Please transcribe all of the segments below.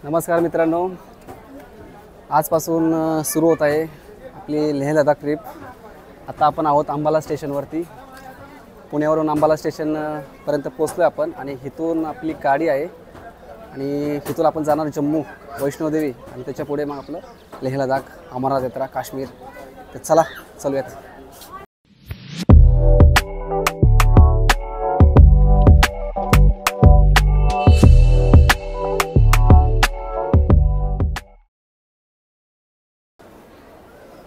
नमस्कार मित्रांनो, आजपासून सुरू होत आहे आपली लेह लडाख ट्रिप। आता आपण आहोत अंबाला स्टेशनवरती। पुण्यावरून अंबाला स्टेशनपर्यंत पोहोचलो आपण आणि इथून आपली गाडी आहे आणि इथून आपण जाणार जम्मू वैष्णोदेवी आणि त्याच्या पुढे मग आपलं लेह लडाख, अमरनाथ यात्रा, काश्मीर। तर चला चलूयात।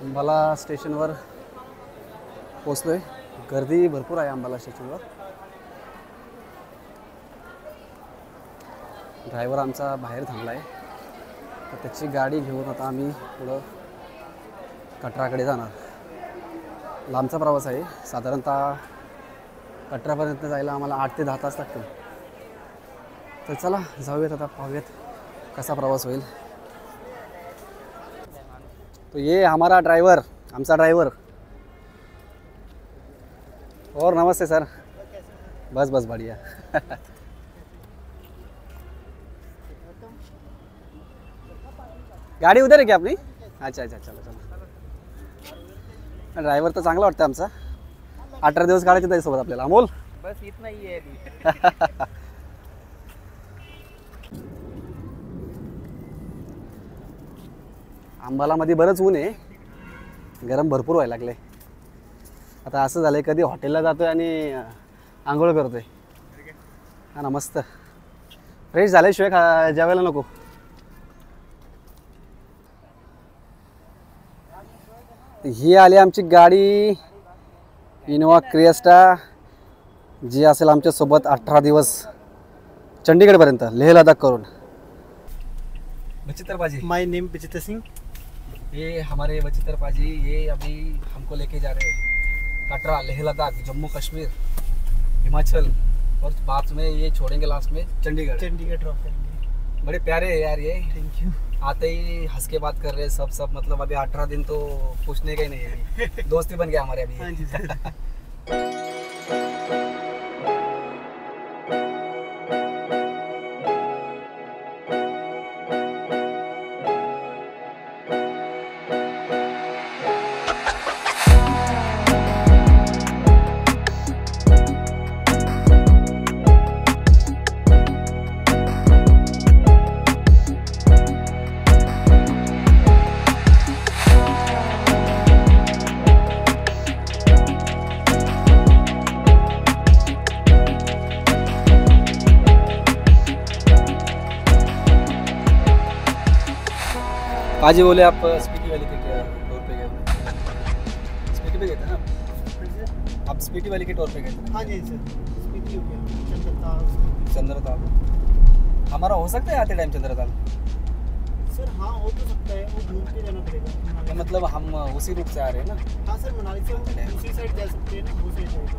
अंबाला स्टेशनवर पोचलोय। गर्दी भरपूर आहे अंबाला स्टेशनवर। ड्रायव्हर आमचा बाहेर थांबला आहे, तर त्याची गाडी घेऊन आता आम्ही पुढं कटराकडे जाणार। लांबचा प्रवास आहे, साधारणतः कटरापर्यंत जायला आम्हाला 8 ते 10 तास लागतील। तर चला जाऊयात, आता पाहूयात कसा प्रवास होईल। तो ये हमारा ड्राइवर, हमसा ड्राइवर। और नमस्ते सर। बस बस बढ़िया। गाड़ी उधर है क्या अपनी? अच्छा अच्छा, चलो चलो। ड्राइवर तर चांगला वाटतं आमचा। 18 दिवस काढायचे त्याच्यासोबत आपल्याला। अमोल बस इतना ही है अभी। अंबालामध्ये बरंच ऊन आहे, गरम भरपूर व्हायला लागले। आता असं झालंय, कधी हॉटेलला जातोय आणि आंघोळ करतोय। हा ना, मस्त फ्रेश झाल्याशिवाय जेवायला नको। ही आली आमची गाडी इनोवा क्रिस्टा, जी असेल आमच्यासोबत 18 दिवस चंडीगढ़पर्यंत, लेह लडाख करून। बचित्र पाजी, माय नेम बचित्र सिंह। ये हमारे बचित्र पाजी, ये अभी हमको लेके जा रहे हैं कटरा, लेह लडाख, जम्मू कश्मीर, हिमाचल, और बाद में ये छोड़ेंगे लास्ट में चंडीगढ़। चंडीगढ़ ड्रॉप करेंगे। बड़े प्यारे है यार ये। Thank you. आते ही हंस के बात कर रहे हैं सब मतलब अभी 18 दिन तो पूछने का ही नहीं है। दोस्ती बन गया हमारे अभी। हाँ जी सर। पाजी बोले आप स्पीटी वाली के टूर पे गए थे? स्पीटी पे गए थे ना आप? स्पीटी वाली के टूर पे गए थे? हाँ जी सर, स्पीटी हो गया, चंद्रताल। हमारा हो सकता है आते टाइम चंद्रताल? सर हाँ हो तो सकता है, वो घूम के जाना पड़ेगा। तो मतलब हम उसी रूट से आ रहे हैं ना? हाँ सर, मनाली से हम दूसरी साइड जा सकते हैं ना, दूसरी साइड।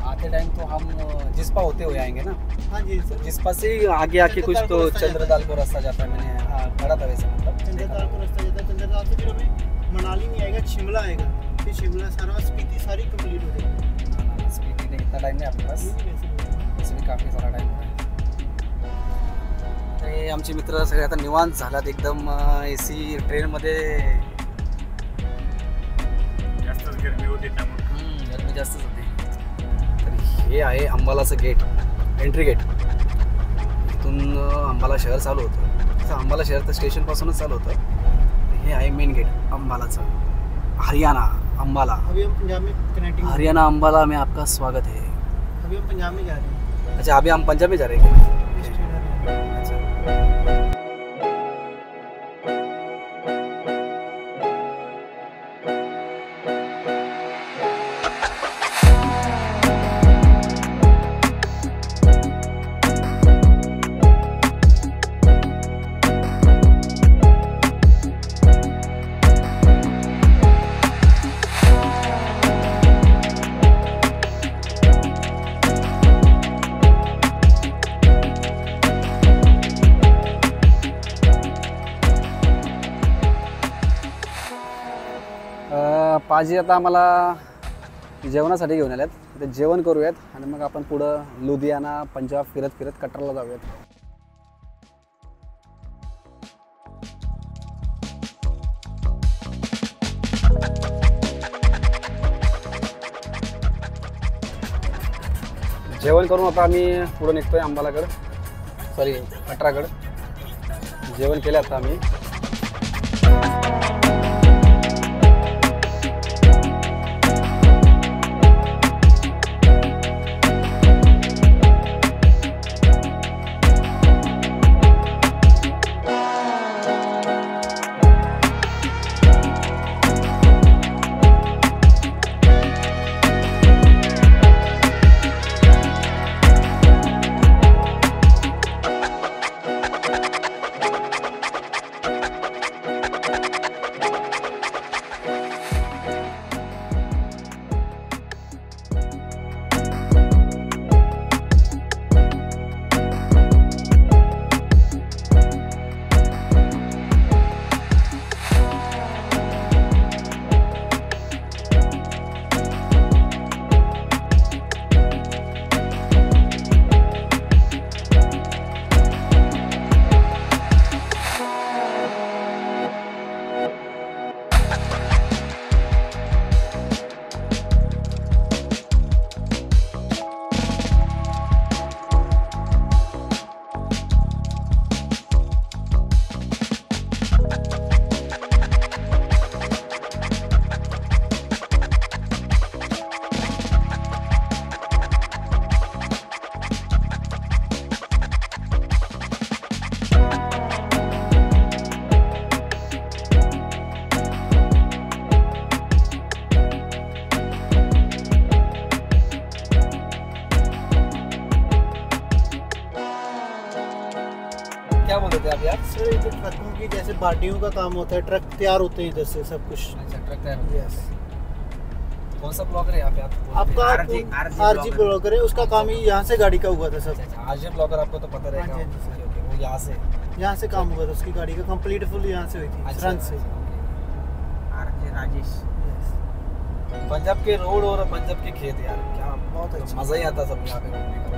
आते टाइम तो हम जिस्पा होते हुए आएंगे ना? हाँ जी सर। जिस्पा से आगे आके कुछ तो चंद्रताल को रास्ता जाता है। मैंने हाँ पढ़ा था वैसे, मतलब चंद्रताल को रास्ता जाता है। चंद्रताल से फिर हमें मनाली नहीं आएगा, शिमला आएगा। फिर शिमला सारा स्पीति सारी कंप्लीट हो जाएगी। स्पीटी नहीं, इतना टाइम नहीं आपके पास? वैसे भी काफ़ी सारा टाइम है। ते आमचे मित्र सगळे आता निवांत झालात एकदम। AC ट्रेनमध्ये जास्तच गरमी होती त्यामुळे। गरमी जास्तच होती। तर हे आहे अंबालाचं गेट, एंट्री गेट। इथून अंबाला शहर चालू होतं। तर अंबाला शहर तर स्टेशनपासूनच चालू होतं। हे आहे मेन गेट अंबालाचं। हरियाणा अंबाला। अभी हम पंजाब में कनेक्टिंग। हरियाणा अंबाला में आपका स्वागत है। अभी हम पंजाब में जा रहे हैं। अच्छा, अभी हम पंजाब में जा रहे हैं। अच्छा, पाजी आता आम्हाला जेवणासाठी घेऊन आल्यात। ते जेवण करूयात आणि मग आपण पुढं लुधियाना, पंजाब फिरत फिरत कटराला जाऊयात। जेवण करून आता आम्ही पुढे निघतोय अंबालागड, सॉरी कटरागड. जेवण केलं आता आम्ही. क्या बोल रहे थे आप यार? सर ये ट्रकों की जैसे बाल्टियों का काम होता है, ट्रक तैयार होते हैं इधर से सब कुछ. अच्छा, ट्रक तैयार हो गया. यस. कौन सा ब्लॉगर है यहाँ पे आपका आरजी ब्लॉगर है, उसका काम ही यहाँ से गाड़ी का हुआ था सर. आरजी ब्लॉगर आपको तो पता रहेगा. हाँ जी, हाँ जी, वो यहाँ से काम हुआ था उसकी गाड़ी का, कंप्लीट फुल यहाँ से हुई थी फ्रंट से. आरजे राजेश. पंजाब के रोड और पंजाब के खेत यार, क्या बहुत अच्छा. मजा ही आता सब यहाँ पे घूमने का.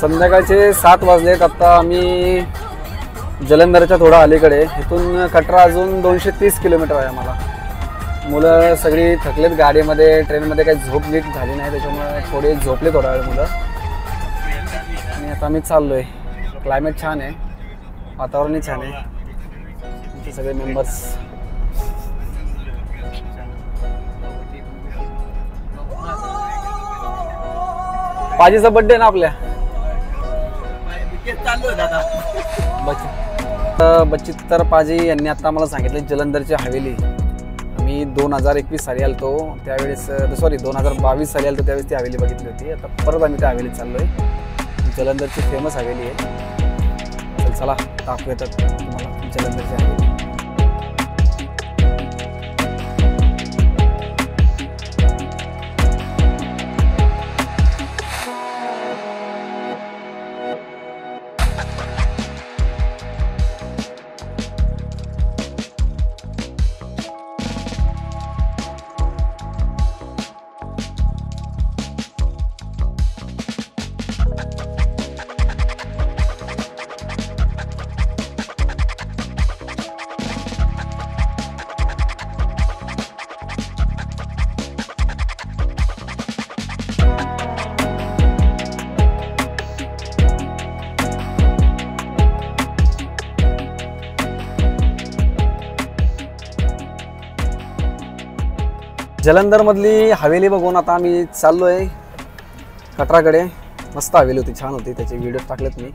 संध्याकाळचे 7 वाजलेत. आता आम्ही जलंधरच्या थोडा अलीकडे, इथून कटरा अजून 230 किलोमीटर आहे आम्हाला. मुलं सगळी थकलेत गाडीमध्ये, ट्रेनमध्ये काही झोप नीट झाली नाही, त्याच्यामुळे थोडे झोपले थोडा वेळ मुलं. आणि आता आम्ही चाललोय. क्लायमेट छान आहे, वातावरणही छान आहे. आमचे सगळे मेंबर्स. पाजीचा बर्थडे ना आपल्या. बचित्तर पाजी यांनी आता आम्हाला सांगितलं जलंधरची हवेली. आम्ही 2021 साली आलतो त्यावेळेस, सॉरी 2022 साली आलतो त्यावेळेस ती हवेली बघितली होती. आता परत आम्ही त्या हवेलीत चाललोय. जलंधरची फेमस हवेली आहे. चला दाखवू येतात तुम्हाला जलंधरची हवेली. जलंधरमधली हवेली बघून आता आम्ही चाललो आहे कटराकडे. मस्त हवेली होती, छान होती, त्याचे व्हिडिओ टाकलेत मी.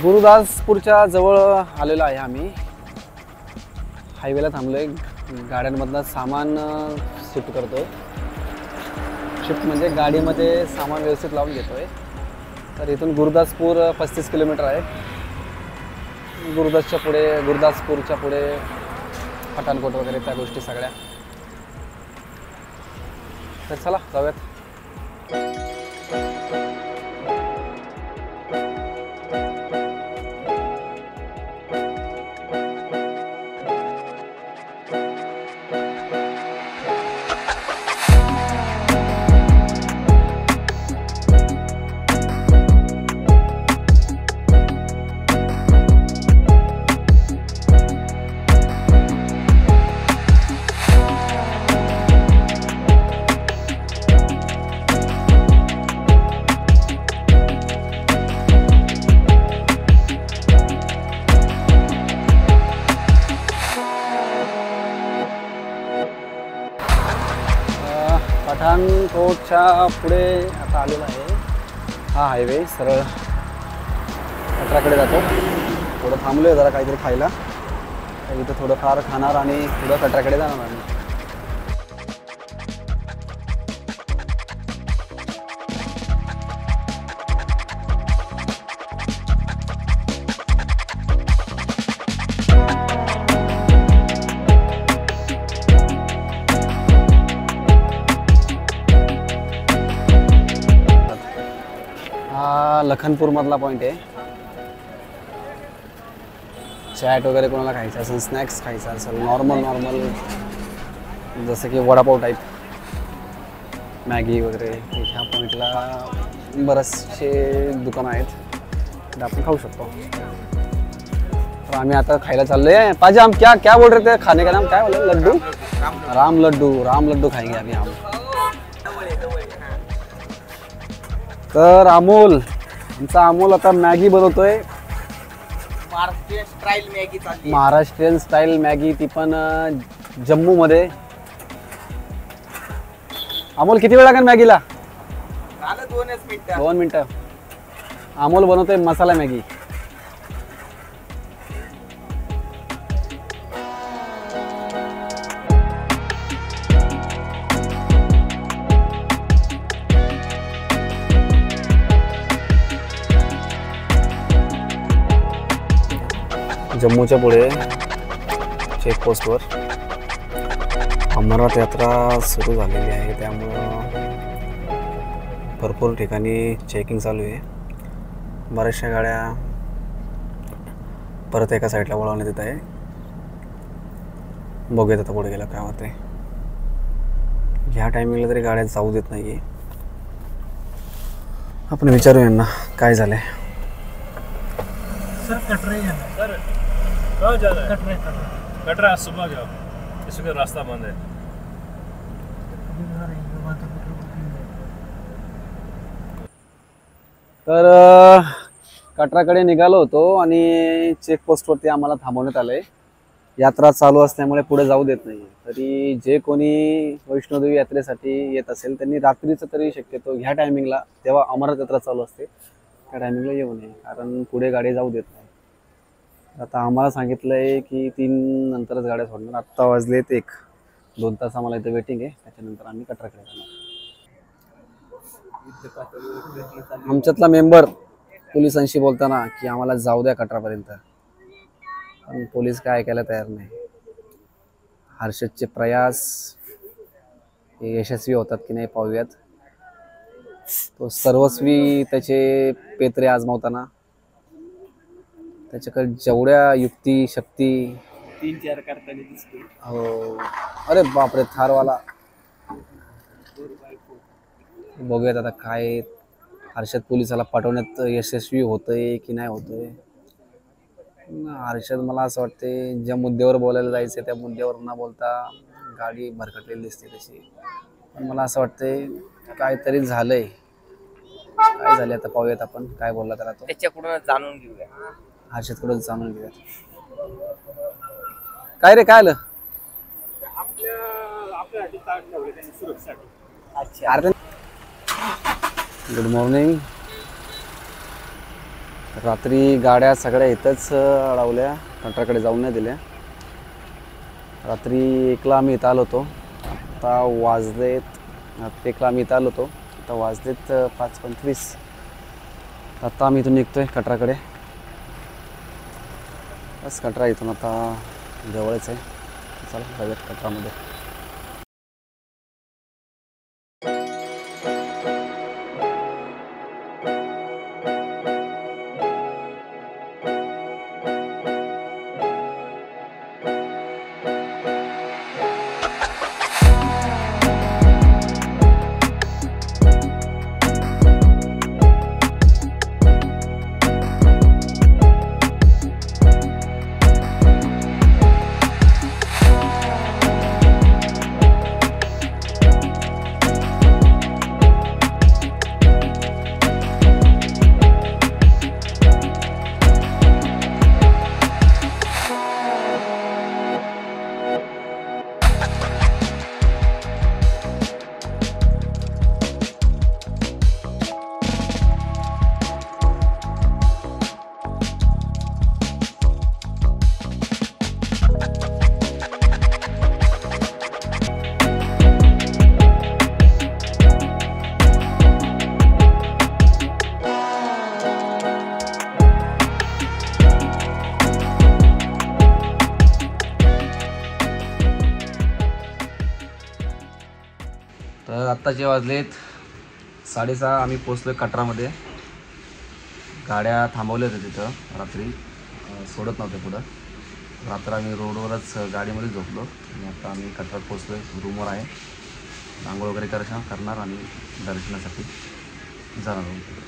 गुरुदासपूरच्या जवळ आलेलो आहे आम्ही. हायवेला थांबलोय, गाड्यांमधनं सामान शिफ्ट करतोय. शिफ्ट म्हणजे गाडीमध्ये सामान व्यवस्थित लावून घेतोय. तर इथून गुरुदासपूर 35 किलोमीटर आहे. गुरुदासपूरच्या पुढे पठाणकोट वगैरे त्या गोष्टी सगळ्या. तर चला जाऊयात. पठाणकोटच्या पुढे आता आलेला आहे हा हायवे. सरळ कटराकडे जातो. थोडं थांबलो आहे जरा काहीतरी खायला. इथं थोडंफार खाणार आणि थोडं कटराकडे जाणार आम्ही. लखनपूर मधला पॉइंट आहे. चॅट वगैरे कोणाला खायचं असेल, स्नॅक्स खायचं असेल, नॉर्मल जसं की वडापाव टाईप, मॅगी वगैरे, ह्या पॉईंटला बरेचसे दुकानं आहेत, ते आपण खाऊ शकतो. तर आम्ही आता खायला चाललो आहे. पाजी हम क्या बोल रहे थे खाने का नाम, काय बोले? लड्डू, राम लड्डू खाएंगे अभी हम. तर आमचा अमोल आता मॅगी बनवतोय. महाराष्ट्रीयन स्टाईल मॅगी, ती पण जम्मू मध्ये. अमोल किती वेळ लागेल मॅगीला? 2 मिनिटं. अमोल बनवतोय मसाला मॅगी. जम्मूच्या पुढे चेकपोस्टवर अमरनाथ यात्रा सुरू झालेली आहे, त्यामुळं भरपूर ठिकाणी चेकिंग चालू आहे. बऱ्याचशा गाड्या परत एका साईडला वळवण्यात येत आहे. बघूयात आता पुढे गेलं काय होते. ह्या टायमिंगला तरी गाड्या जाऊ देत नाही आहे. आपण विचारू यांना काय झालंय. सर कटरा ही जाना है। सर कहाँ जाना है? कटरा कटरा सुबह जाओ, इसमें रास्ता बंद है। तर कटराकडे निघालो होतो आणि चेकपोस्टवरती आम्हाला थांबवण्यात आलं आहे. यात्रा चालू असल्यामुळे पुढे जाऊ देत नाही. तरी जे कोणी वैष्णोदेवी यात्रेसाठी येत असेल त्यांनी रात्रीचं तरी शक्यतो ह्या टायमिंगला, जेव्हा अमरनाथ यात्रा चालू असते त्या टायमिंगला येऊ नये, कारण पुढे गाडी जाऊ देत नाही. आता आम्हाला सांगितलं आहे की 3 नंतरच गाड्या सोडणार. आत्ता वाजलेत 1, 2 तास आम्हाला इथं वेटिंग आहे. त्याच्यानंतर आम्ही कटराकडे जाणार. आमच्यातला मेंबर पोलिसांशी बोलताना की आम्हाला जाऊ द्या कटरापर्यंत, पण पोलीस काय ऐकायला तयार नाही. हर्षदचे प्रयास हे यशस्वी होतात की नाही पाहूयात. तो सर्वस्वी त्याचे पेत्रे आजमावताना त्याच्याकडे जेवढ्या युक्ती शक्ती 3-4 करताना दिसतो. हो. अरे बापरे, थारवाला. बघूयात आता काय हर्षद पोलिसाला पाठवण्यात यशस्वी होतंय की नाही होतंय. हर्षद मला असं वाटते ज्या मुद्द्यावर बोलायला जायचं त्या मुद्द्यावर न बोलता गाडी भरकटलेली दिसते तशी. पण मला असं वाटतंय काहीतरी झालंय. काय झाले आता पाहूयात आपण काय बोलला त्याला. तो त्याच्याकडून जाणून घेऊया. हर्षदकडून जाणून घेऊयात. काय रे, काय आलं? Good morning. रात्री गाड्या सगळ्या इथंच अडवल्या, कंट्राकडे जाऊन नाही दिल्या. रात्री 1ला आम्ही इथं आलो होतो. आता वाजलेत 1ला आम्ही इथं आलो होतो. आता वाजलेत 5:25. आता आम्ही इथून निघतोय कटराकडे. बस कटरा इथून आता जवळच आहे. चला जाऊयात कटरामध्ये. तर आत्ताचे वाजलेत 6:30. आम्ही पोचलो कटरामध्ये. गाड्या थांबवल्या होत्या तिथं रात्री, सोडत नव्हते पुढं. रात्र आम्ही रोडवरच गाडीमध्ये झोपलो आणि आता आम्ही कटरात पोचलो आहे. रूमवर आहे. आंघोळ वगैरे करणार आणि दर्शनासाठी जाणार आहोत.